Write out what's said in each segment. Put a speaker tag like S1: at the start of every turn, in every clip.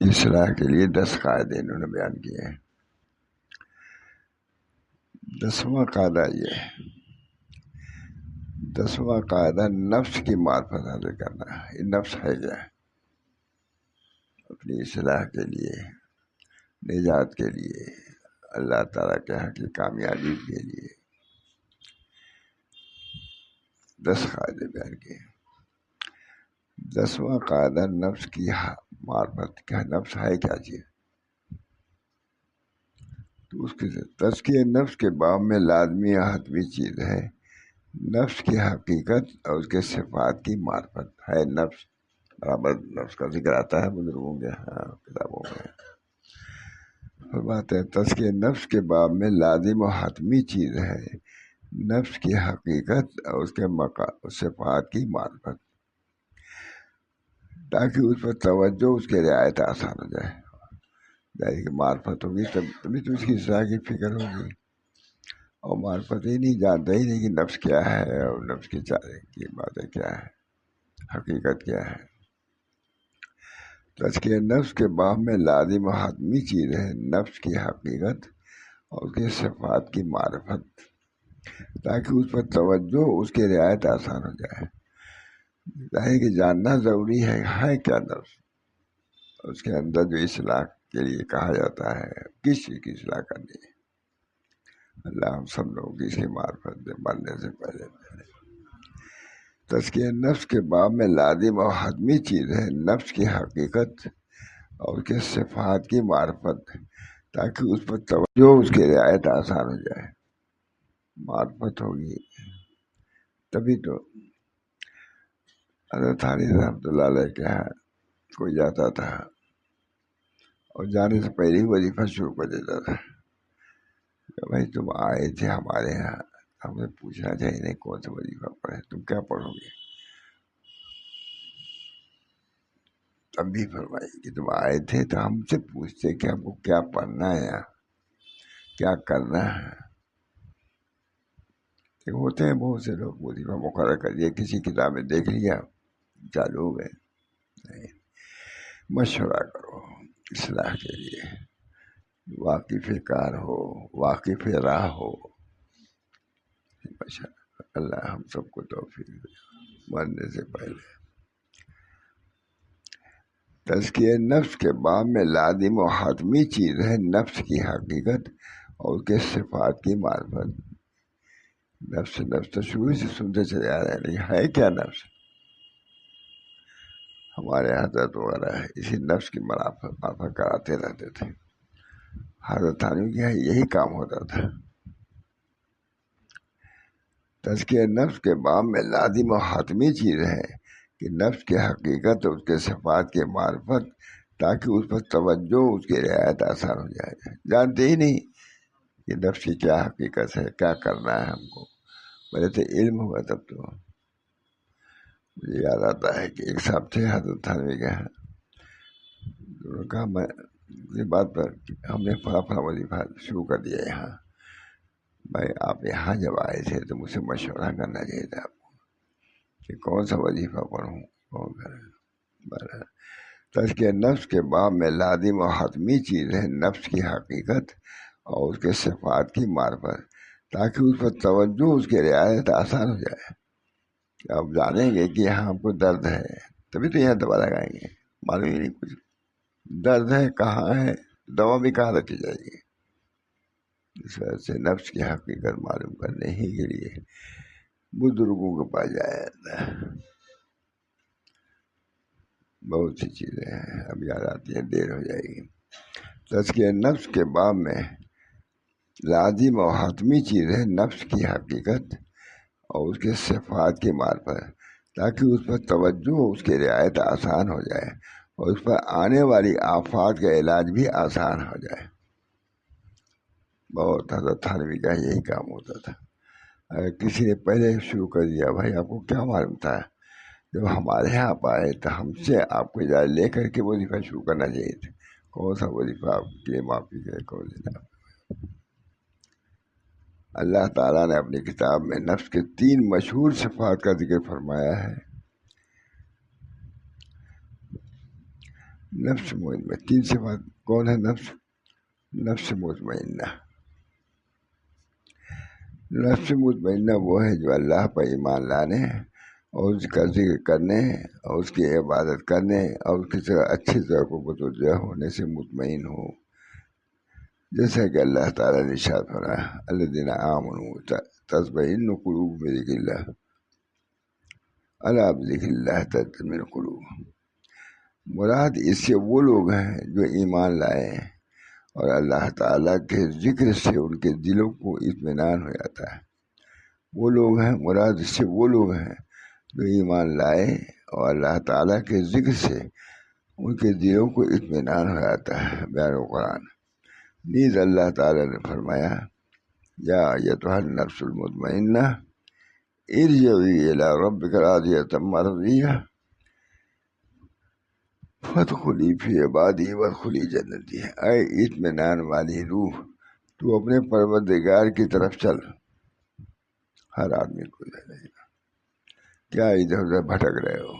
S1: اصلاح کے لیے 10 قاعدے انہوں نے بیان کیے ہیں۔ 10واں قاعدہ یہ ہے، 10واں قاعدہ نفس کی معرفت حاصل کرنا ہے۔ یہ نفس ہے کیا؟ اپنی اصلاح کے لیے، نجات کے لیے، اللہ تعالیٰ کے حق کی کامیابی کے لیے 10 قاعدے بیان کیے۔ 10واں قاعدہ نفس کی معرفت کا، نفس ہے کیا چیز؟ تو اس کے تزکیہ نفس کے باب میں لازمی اور حتمی چیز ہے نفس کی حقیقت اور اس کے صفات کی معرفت ہے۔ نفس برابر نفس کا ذکر آتا ہے بزرگوں کے کتابوں میں۔ فرماتے ہیں تزکیہ نفس کے باب میں لازم و حتمی چیز ہے نفس کی حقیقت اور اس کے صفات کی معرفت، تاکہ اس پر توجہ، اس کے رعایت آسان ہو جائے۔ ظاہر کہ معرفت ہوگی تبھی تو اس کی اصلاح کی فکر ہوگی، اور معرفت ہی نہیں، جانتا ہی نہیں کہ نفس کیا ہے اور نفس کی باتیں کیا ہے، حقیقت کیا ہے۔ تزکیہ نفس کے باب میں لازم و حتمی چیز ہے نفس کی حقیقت اور اس کے صفات کی معرفت، تاکہ اس پر توجہ، اس کی رعایت آسان ہو جائے۔ ظاہر کہ جاننا ضروری ہے کیا نفس، اس کے اندر جو اصلاح کے لیے کہا جاتا ہے، کس چیز کی اصلاح کرنی ہے۔ اللہ ہم سب لوگوں کی اس کی معرفت دے مرنے سے پہلے۔ تزکیہ نفس کے باب میں لازم اور حتمی چیز ہے نفس کی حقیقت اور اس کے صفات کی معرفت، تاکہ اس پر توجہ، اس کی رعایت آسان ہو جائے۔ معرفت ہوگی تبھی تو۔ حضرت حالی رحمۃ اللہ علیہ کے یہاں کوئی جاتا تھا اور جانے سے پہلے ہی وظیفہ شروع کر دیتا تھا کہ بھائی تم آئے تھے ہمارے یہاں، ہمیں پوچھنا چاہیے نہیں کون سا وظیفہ پڑھے، تم کیا پڑھو گے؟ تب بھی فرمائی کہ تم آئے تھے تو ہم سے پوچھتے کہ ہم کو کیا پڑھنا ہے، یہاں کیا کرنا ہے۔ ہوتے ہیں بہت سے لوگ وظیفہ مقرر کر دیا، کسی کتاب میں دیکھ لیا، چالو ہو گئے۔ نہیں، مشورہ کرو اصلاح کے لیے، واقف کار ہو، واقف راہ ہو۔ اللہ ہم سب کو توفیق دے مرنے سے پہلے۔ تزکیہ نفس کے باب میں لازم و حتمی چیز ہے نفس کی حقیقت اور اس کے صفات کی معرفت۔ نفس تو شروع سے سنتے چلے آ رہے ہیں، لیکن ہے کیا نفس؟ ہمارے حضرت وغیرہ اسی نفس کی معرفت کراتے رہتے تھے۔ حضرت تھانوی کے یہی کام ہوتا تھا۔ تزکیہ نفس کے باب میں لازم و حتمی چیز ہے کہ نفس کی حقیقت اور اس کے صفات کی معرفت، تاکہ اس پر توجہ، اس کی رعایت آسان ہو جائے۔ جانتے ہی نہیں کہ نفس کی کیا حقیقت ہے، کیا کرنا ہے ہم کو۔ پہلے تو علم ہوا تب تو۔ مجھے یاد آتا ہے کہ ایک صاحب تھے حضرت تھانوی کے، انہوں نے کہا میں یہ بات پر ہم نے فلاں وظیفہ شروع کر دیا یہاں، بھائی آپ یہاں جب آئے تھے تو مجھ سے مشورہ کرنا چاہیے تھا آپ کو کہ کون سا وظیفہ پڑھوں، کون کریں۔ تزکیہ نفس کے باب میں لازم و حتمی چیز ہے نفس کی حقیقت اور اس کے صفات کی معرفت، تاکہ اس پر توجہ، اس کی رعایت آسان ہو جائے۔ آپ جانیں گے کہ یہاں ہم کو درد ہے، تبھی تو یہاں دوا لگائیں گے، معلوم ہی نہیں کچھ درد ہے کہاں ہے، دوا بھی کہاں رکھی جائے گی۔ اس وجہ سے نفس کی حقیقت معلوم کرنے ہی کے لیے بزرگوں کے پاس جایا جاتا ہے۔ بہت سی چیزیں ہیں، اب یاد آتی ہیں، دیر ہو جائے گی۔ تزکیہ نفس کے باب میں لازم و حتمی چیز ہے نفس کی حقیقت اور اس کے صفات کی معرفت، تاکہ اس پر توجہ، اس کی رعایت آسان ہو جائے اور اس پر آنے والی آفات کا علاج بھی آسان ہو جائے۔ بہت حضرت تھانوی کا یہی کام ہوتا تھا۔ اگر کسی نے پہلے شروع کر دیا، بھائی آپ کو کیا معلوم تھا؟ جب ہمارے یہاں آپ آئے تو ہم سے آپ کو اجازت لے کر کے وظیفہ شروع کرنا چاہیے تھا، کون سا وظیفہ آپ کے لیے معافی ہے، کون سا۔ اللہ تعالیٰ نے اپنی کتاب میں نفس کے 3 مشہور صفات کا ذکر فرمایا ہے۔ نفس مطمئنہ، تین صفات کون ہے؟ نفس مطمئنہ. نفس مطمئنہ وہ ہے جو اللہ پر ایمان لانے اور اس کا ذکر کرنے اور اس کی عبادت کرنے اور اس کی طرح اچھی طرح کو متوجہ ہونے سے مطمئن ہو. جیسا کہ اللہ تعالیٰ نے ارشاد فرمایا الذین آمنوا تطمئن قلوبهم بذکر اللہ الا بذکر اللہ تطمئن القلوب. مراد اس سے وہ لوگ ہیں جو ایمان لائے اور اللہ تعالیٰ کے ذکر سے ان کے دلوں کو اطمینان ہو جاتا ہے. وہ لوگ ہیں، مراد اس سے وہ لوگ ہیں جو ایمان لائے اور اللہ تعالیٰ کے ذکر سے ان کے دلوں کو اطمینان ہو جاتا ہے. بیان قرآن نیز اللہ تعالیٰ نے فرمایا یا ایتھا النفس المطمئنہ ارجعی الی ربک راضیۃ مرضیہ فادخلی فی عبادی وادخلی جنتی. اے اطمینان والی روح، تو اپنے پروردگار کی طرف چل. ہر آدمی کو جانے گا، کیا ادھر ادھر بھٹک رہے ہو؟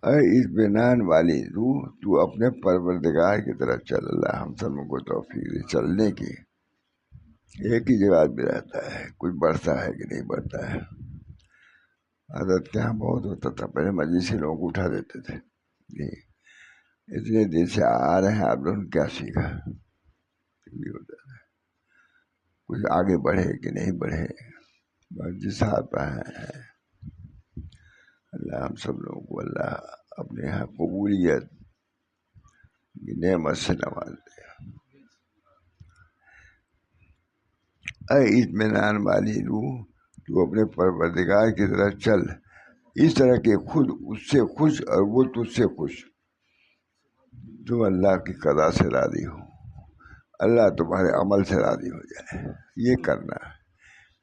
S1: اے اطمینان والی روح، تو اپنے پروردگار کی طرف چل. اللہ ہم سب کو توفیق دے چلنے کی. ایک ہی جگہ بھی رہتا ہے، کچھ بڑھتا ہے کہ نہیں بڑھتا ہے. عادت کیا بہت ہوتا تھا پہلے، مجلس سے لوگوں کو اٹھا دیتے تھے. جی اتنے دن سے آ رہے ہیں آپ لوگوں نے کیا سیکھا؟ ہوتا ہے کچھ آگے بڑھے کہ نہیں بڑھے. مجلس آتا ہے. اللہ ہم سب لوگوں کو اللہ اپنے یہاں قبولیت کی نعمت سے نواز دے. اے اطمینان والی روح، تو اپنے پروردگار کی طرف چل اس طرح کہ خود اس سے خوش اور وہ تجھ سے خوش. تم اللہ کی قضا سے راضی ہو، اللہ تمہارے عمل سے راضی ہو جائے. یہ کرنا ہے.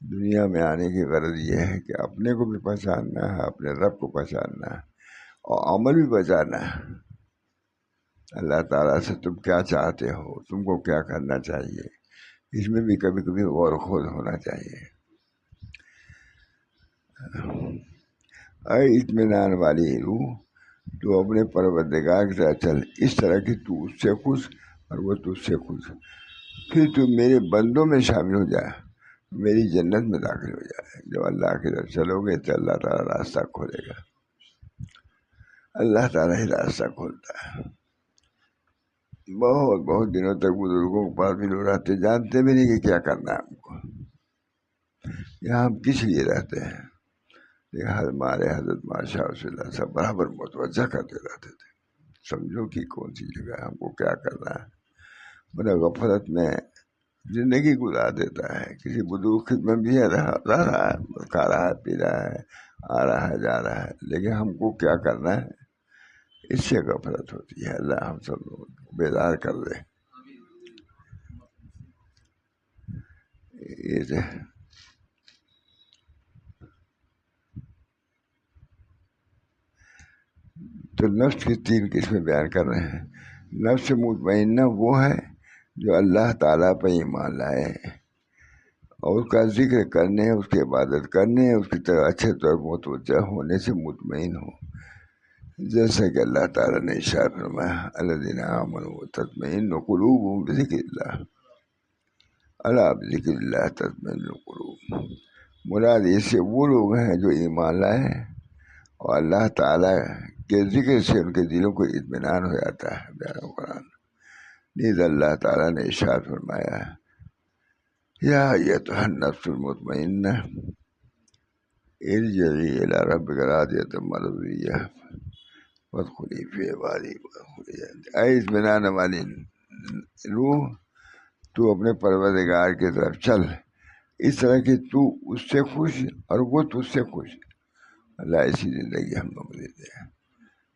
S1: دنیا میں آنے کی غرض یہ ہے کہ اپنے کو بھی پہچاننا ہے، اپنے رب کو پہچاننا ہے اور عمل بھی بچانا ہے. اللہ تعالیٰ سے تم کیا چاہتے ہو، تم کو کیا کرنا چاہیے، اس میں بھی کبھی کبھی غور و خوض ہونا چاہیے. اے اطمینان والی روح، تو اپنے پروردگار کی طرح چل اس طرح کہ تو اس سے خوش اور وہ تجھ سے خوش. پھر تو میرے بندوں میں شامل ہو جائے، میری جنت میں داخل ہو جائے. جب اللہ کی طرف چلو گے تو اللہ تعالیٰ راستہ کھولے گا. اللہ تعالیٰ ہی راستہ کھولتا ہے. بہت بہت دنوں تک بزرگوں کے پاس بھی لوگ رہتے، جانتے بھی نہیں کہ کیا کرنا ہے ہم کو. یہاں ہم کس لیے رہتے ہیں؟ ہمارے حضرت ماشاء اللہ سب برابر متوجہ کرتے رہتے تھے. سمجھو کہ کون سی جگہ ہم کو کیا کرنا ہے. بڑا غفلت میں زندگی گزار دیتا ہے. کسی بزرگ خدمت بھی رہ رہا ہے، کھا رہا ہے، پی رہا ہے، آ رہا ہے، جا رہا ہے، لیکن ہم کو کیا کرنا ہے اس سے غفلت ہوتی ہے. اللہ ہم سب لوگ بیدار کر دے. تو نفس کی تین قسمیں بیان کر رہے ہیں. نفس مطمئنہ وہ ہے جو اللہ تعالیٰ پر ایمان لائے اور اس کا ذکر کرنے، اس کی عبادت کرنے، اس کی طرح اچھے طور پر متوجہ ہونے سے مطمئن ہو. جیسا کہ اللہ تعالیٰ نے ارشاد فرمایا الذین آمنوا تطمئن قلوبهم بذکر اللہ الا بذکر اللہ تطمئن القلوب. مراد اس سے وہ لوگ ہیں جو ایمان لائے اور اللہ تعالیٰ کے ذکر سے ان کے دلوں کو اطمینان ہو جاتا ہے. بیان قرآن نیز اللہ تعالیٰ نے ارشاد فرمایا یا ایتھا النفس المطمئنہ ارجعی الی ربک راضیۃ مرضیہ وادخلی فی عبادی وادخلی جنتی. اے اطمینان والی روح، تو اپنے پروردگار کی طرف چل اس طرح کہ تو اس سے خوش اور وہ تجھ سے خوش. اللہ ایسی زندگی ہم لوگ دیتے ہیں.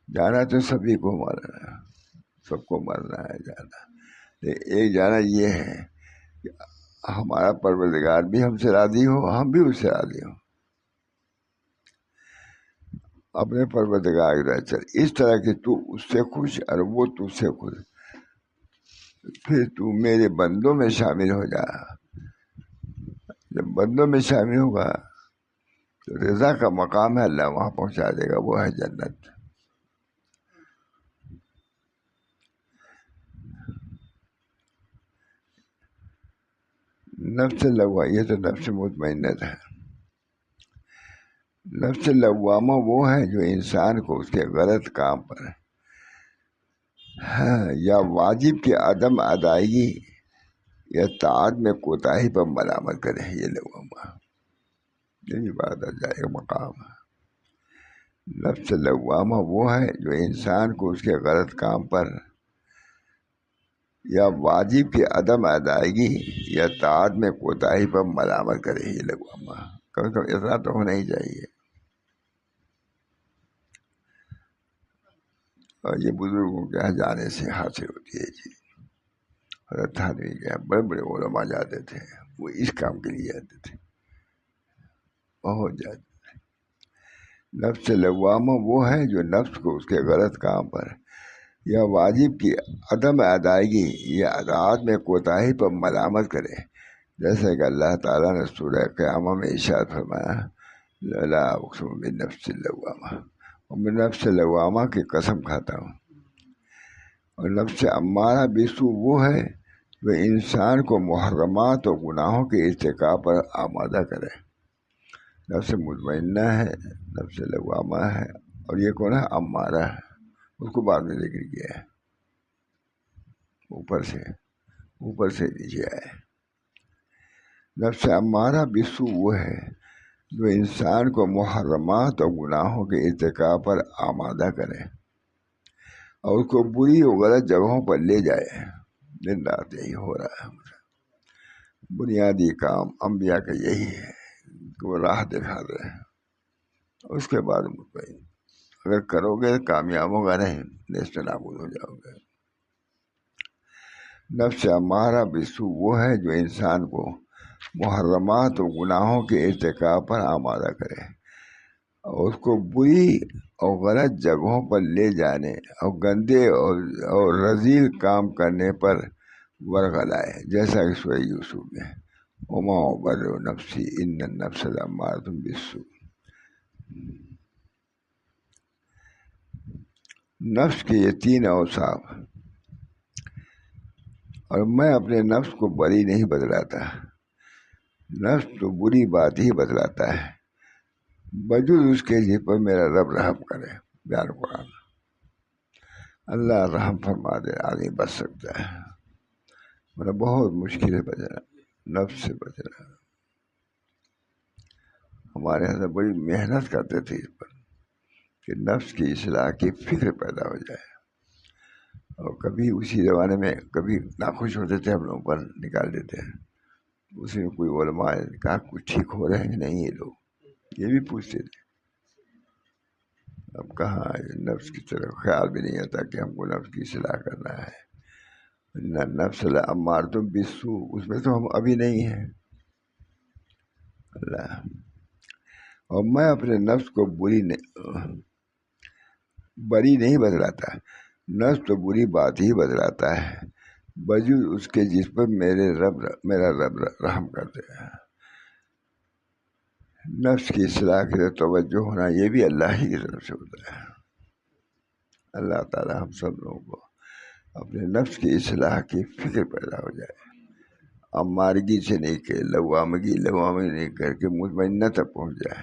S1: جانا تو سبھی کو مرنا ہے، سب کو مرنا ہے جانا. ایک جانا یہ ہے کہ ہمارا پروردگار بھی ہم سے راضی ہو، ہم بھی اس سے راضی ہوں. اپنے پروردگار کی طرف چل اس طرح کہ تو اس سے خوش اور وہ تجھ سے خوش. پھر تو میرے بندوں میں شامل ہو جا. جب بندوں میں شامل ہوگا تو رضا کا مقام ہے، اللہ وہاں پہنچا دے گا، وہ ہے جنت۔ نفس لوامہ، یہ تو نفس مطمئنہ ہے۔ نفس لوامہ وہ ہے جو انسان کو اس کے غلط کام پر یا واجب کی عدم ادائیگی یا طاعت میں کوتاہی پر ملامت کرے، یہ لوامہ، یہی بات آ جائے مقام۔ نفس لوامہ وہ ہے جو انسان کو اس کے غلط کام پر یا واجب کی عدم ادائیگی یا طاعت میں کوتاہی پر ملامت کرے، یہ لوامہ۔ کبھی کبھی ایسا تو ہونا ہی چاہیے، اور یہ بزرگوں کے یہاں جانے سے حاصل ہوتی ہے چیز۔ حضرت تھانوی کے یہاں بڑے بڑے علماء جاتے تھے، وہ اس کام کے لیے جاتے تھے، بہت جاتے تھے۔ نفس لوامہ وہ ہے جو نفس کو اس کے غلط کام پر یا واجب کی عدم ادائیگی یا اطاعت میں کوتاہی پر ملامت کرے، جیسا کہ اللہ تعالیٰ نے سورہ قیامہ میں ارشاد فرمایا، لا اقسم بالنفس اللوامہ، اور میں نفس لوامہ کی قسم کھاتا ہوں۔ اور نفس امارہ بالسوء وہ ہے جو انسان کو محرمات اور گناہوں کے ارتکاب پر آمادہ کرے۔ نفس مطمئنہ ہے، نفس لوامہ ہے، اور یہ کون ہے؟ امارہ ہے، اس کو بعد میں ذکر کیا ہے، اوپر سے نیچے آئے۔ نفس امارہ بالسوء وہ ہے جو انسان کو محرمات اور گناہوں کے ارتکاب پر آمادہ کرے اور اس کو بری اور غلط جگہوں پر لے جائے۔ دن رات یہی ہو رہا ہے، بنیادی کام انبیاء کا یہی ہے کہ وہ راہ دکھا رہے ہیں، اس کے بعد مطمئن، اگر کرو گے کامیاب ہوگا، نہیں نیست نابود ہو جاؤ گے۔ نفس امارہ بالسوء وہ ہے جو انسان کو محرمات و گناہوں کے ارتکاب پر آمادہ کرے اور اس کو بری اور غلط جگہوں پر لے جانے اور گندے اور رذیل کام کرنے پر ورغلائے، جیسا کہ سورہ یوسف میں، وما ابرئ نفسی ان النفس لامارۃ بالسوء۔ نفس کے یہ تین اوصاف، اور میں اپنے نفس کو بری نہیں بدلاتا، نفس تو بری بات ہی بتلاتا ہے، بجز اس کے جس پر میرا رب رحم کرے۔ بیان قرآن، اللہ رحم فرما دے، آدمی بچ سکتا ہے، میرا بہت مشکل ہے بچنا، نفس سے بچنا۔ ہمارے یہاں بڑی محنت کرتے تھے اس پر کہ نفس کی اصلاح کی فکر پیدا ہو جائے، اور کبھی اسی زمانے میں کبھی ناخوش ہوتے تھے، ہم لوگوں پر نکال دیتے ہیں، اسی میں کوئی علماء نے کہا کچھ ٹھیک ہو رہے ہیں کہ نہیں، یہ لوگ یہ بھی پوچھتے تھے۔ اب کہاں نفس کی طرف خیال بھی نہیں آتا کہ ہم کو نفس کی اصلاح کرنا ہے۔ نفس لامارۃ بالسوء، اس میں تو ہم ابھی نہیں ہیں۔ اللہ، اور میں اپنے نفس کو بری نہیں بدلاتا، نفس تو بری بات ہی بدلاتا ہے، بجز اس کے جس پر میرا رب رحم کرتے ہیں۔ نفس کی اصلاح کی طرف توجہ ہونا یہ بھی اللہ ہی کی طرف سے ہوتا ہے۔ اللہ تعالیٰ ہم سب لوگوں کو اپنے نفس کی اصلاح کی فکر پیدا ہو جائے، امارگی سے نہیں کہ لوامگی نہیں کر کے مطمئنہ تک پہنچ جائے۔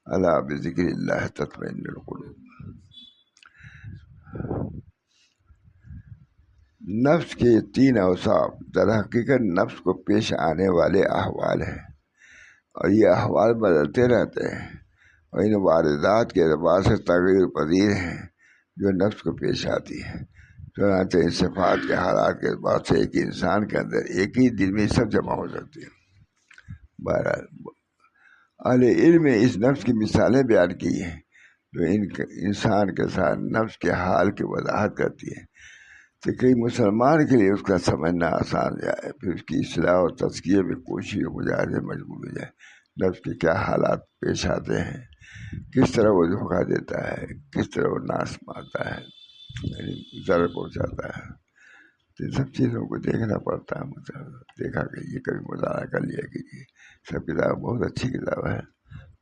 S1: الا بذکر اللہ تطمئن القلوب۔ نفس کے تین اوصاف در حقیقت نفس کو پیش آنے والے احوال ہیں، اور یہ احوال بدلتے رہتے ہیں، اور ان واردات کے اعتبار سے تغیر پذیر ہیں جو نفس کو پیش آتی ہیں۔ چنانچہ ان صفات کے حالات کے اعتبار سے ایک انسان کے اندر ایک ہی دن میں سب جمع ہو سکتی ہیں۔ بہرحال اہل علم نے اس نفس کی مثالیں بیان کی ہیں جو انسان کے ساتھ نفس کے حال کی وضاحت کرتی ہیں، تو کئی مسلمان کے لیے اس کا سمجھنا آسان جائے، پھر اس کی اصلاح اور تزکیے میں کوشش مجاہدے مجبور ہو جائے۔ نفس کے کیا حالات پیش آتے ہیں، کس طرح وہ دھوکہ دیتا ہے، کس طرح وہ ناس مارتا ہے، یعنی ضرر پہنچاتا ہے، تو ان سب چیزوں کو دیکھنا پڑتا ہے۔ دیکھا کیجیے، کبھی مطالعہ کر لیا کیجیے، سب کتاب بہت اچھی کتاب ہے،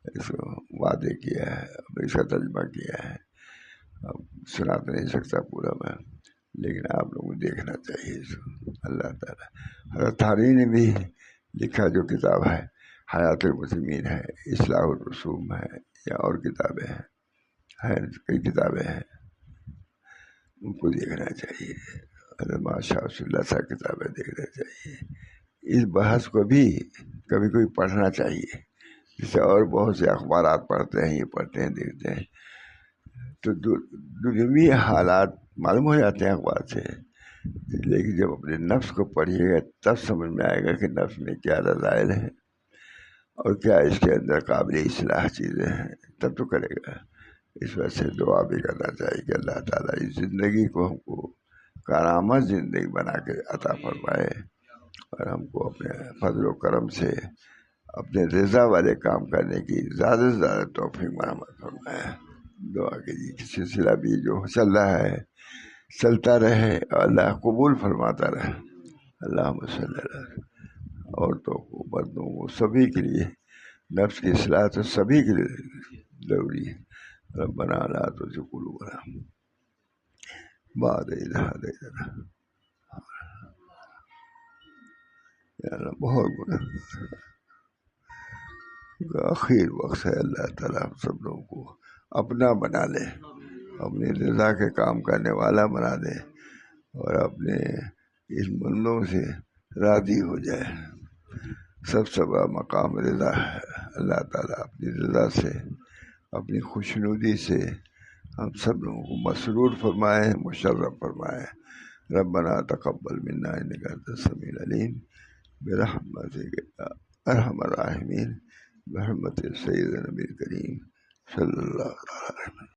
S1: اس کو وعدے کیا ہے، اب اس کا ترجمہ کیا ہے، اب سنا تو نہیں سکتا پورا میں، لیکن آپ لوگوں کو دیکھنا چاہیے اس کو۔ اللہ تعالیٰ حضرت تھانوی نے بھی لکھا جو کتاب ہے حیات المسلمین ہے، اصلاح الرسوم ہے، یا اور کتابیں ہیں، کئی کتابیں ہیں، ان کو دیکھنا چاہیے۔ حضرت شاہ رسول اللہ صاحب کتابیں دیکھنا چاہیے۔ اس بحث کو بھی کبھی کبھی پڑھنا چاہیے، جیسے اور بہت سے اخبارات پڑھتے ہیں، یہ پڑھتے ہیں، دیکھتے ہیں، تو دنیوی حالات معلوم ہو جاتے ہیں اخبار سے، لیکن جب اپنے نفس کو پڑھیے گا تب سمجھ میں آئے گا کہ نفس میں کیا رذائل ہیں اور کیا اس کے اندر قابل اصلاح چیزیں ہیں، تب تو کرے گا۔ اس وجہ سے دعا بھی کرنا چاہیے کہ اللہ تعالیٰ اس زندگی کو ہم کو کارآمد زندگی بنا کے عطا فرمائے، اور ہم کو اپنے فضل و کرم سے اپنے رضا والے کام کرنے کی زیادہ سے زیادہ توفیق مرحمت فرمائے۔ دعا کیجیے کہ سلسلہ بھی جو چل رہا ہے چلتا رہے، اور اللہ قبول فرماتا رہے۔ اللہم صلی اللہ، عورتوں کو، مردوں کو، سبھی کے لیے نفس کی اصلاح تو سبھی کے لیے ضروری ہے۔ ربنا لا تزغ قلوبنا بعد إذ هديتنا، یا اللہ بہت گناہ آخر وقت ہے، اللہ تعالیٰ ہم سب لوگوں کو اپنا بنا لے، اپنی رضا کے کام کرنے والا بنا دے، اور اپنے اس بندوں سے راضی ہو جائے۔ سب بڑا مقام رضا ہے۔ اللہ تعالیٰ اپنی رضا سے، اپنی خوشنودی سے ہم سب لوگوں کو مسرور فرمائے، مشرف فرمائے۔ ربنا تقبل منا انک انت السمیع العلیم برحمتک یا ارحم الراحمین، بحرمت سید نبی کریم صلی اللہ علیہ وسلم۔